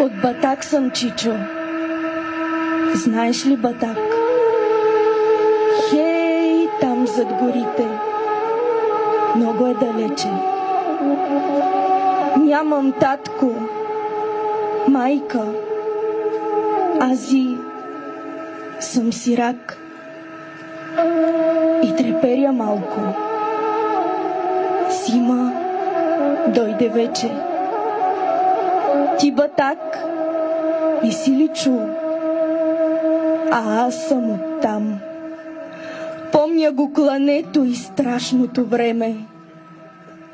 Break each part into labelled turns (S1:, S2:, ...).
S1: От Батак съм, Чичо. Знаеш ли Батак? Хей, там зад горите. Много е далече. Нямам татко, майка. Ази съм сирак и треперя малко. Сима дойде вече. Ти, Батак, не си ли чул? А аз съм оттам. Помня го клането и страшното време.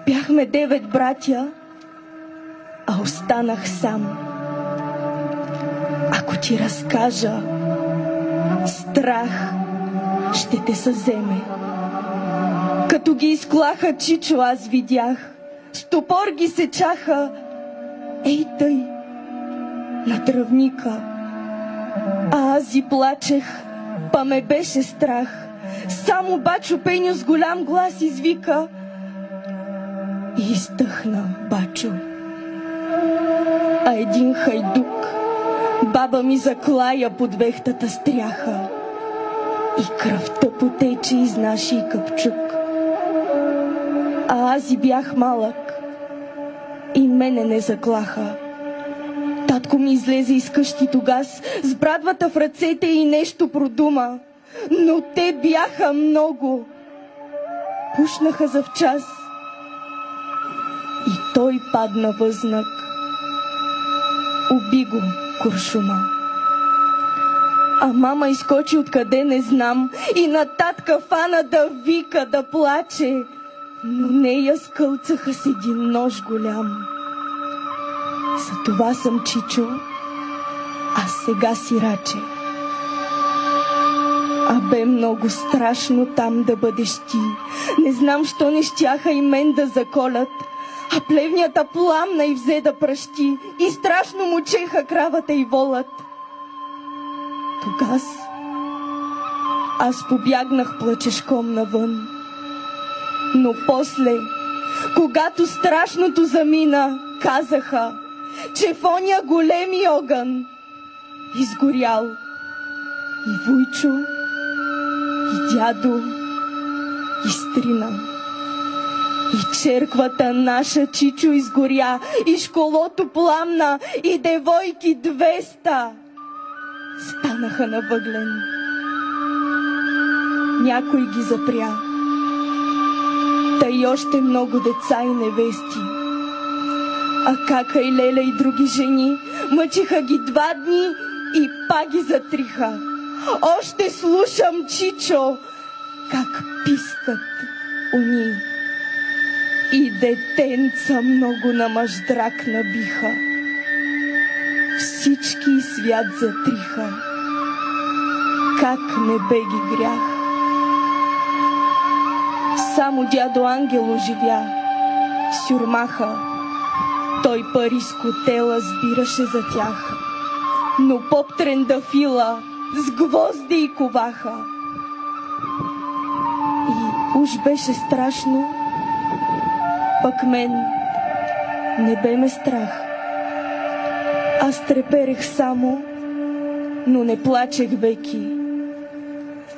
S1: Бяхме 9 братя, а останах сам. Ако ти разкажа, страх ще те съземе. Като ги изклаха, Чичо, аз видях. С топор ги сечаха, ей тъй, на тръвника. А аз и плачех, па ме беше страх. Само бачо Пеню с голям глас извика и изтъхна бачо. А един хайдук баба ми заклая под вехтата стряха и кръвта потече из нашия капчук. А аз и бях малък и мене не заклаха. Татко ми излезе из къщи тогас с брадвата в ръцете и нещо продума. Но те бяха много. Пушнаха за в час и той падна възнак. Уби го куршума. А мама изкочи откъде не знам и на татка фана да вика, да плаче, но нея скълцаха с един нож голям. За това съм, Чичо, а сега сираче. А бе много страшно там да бъдеш ти. Не знам, що не щяха и мен да заколят. А плевнята пламна и взе да пръщи. И страшно мучеха кравата и волът. Тогас аз побягнах плачешком навън. Но после, когато страшното замина, казаха, че в оня големи огън изгорял и Вуйчо, и дядо, и стрина. И черквата наша, Чичо, изгоря, и школото пламна, и девойки 200 станаха на въглен. Някой ги запря. Та и още много деца и невести. А Кака и Леля и други жени мъчиха ги 2 дни и пак ги затриха. Още слушам, Чичо, как пискат уни. И детенца много на мъждрак набиха. Всички свят затриха. Как не бе ги грях. Само дядо Ангел оживя. Сюрмаха. Той пари с котела сбираше за тях. Но поп Трендафила с гвозди и коваха. И уж беше страшно, пък мен не бе ме страх. Аз треперех само, но не плачех веки.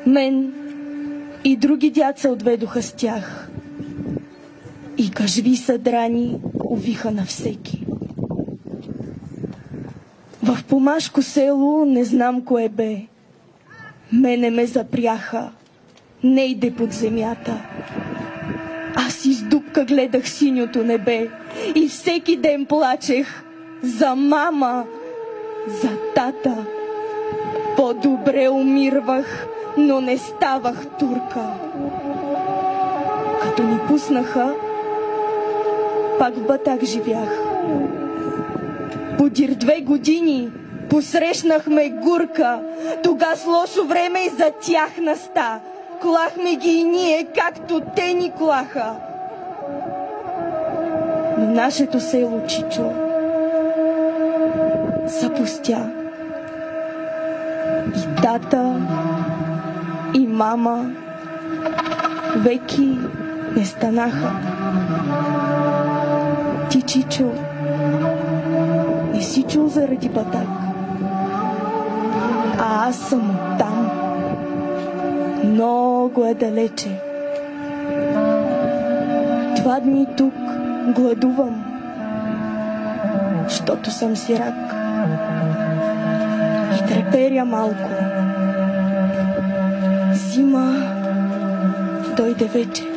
S1: Мен и други дяца отведоха с тях. И кажви съдрани увиха на всеки. В помашко село не знам кое бе. Мене ме запряха. Не иде под земята. Аз из дупка гледах синьото небе и всеки ден плачех за мама, за тата. По-добре умирвах, но не ставах турка. Като ни пуснаха, пак в Батак живях. Подир 2 години посрещнахме Гурка. Тога с лошо време и за тях наста. Клахме ги и ние, както те ни клаха. Но нашето село, Чичо, запустя. И тата, и мама веки не станаха. Ти, Чичо, не Не си чул заради Батак. А аз съм оттам. Много е далече. 2 дни тук гладувам, защото съм сирак. И треперя малко. Зима дойде вече.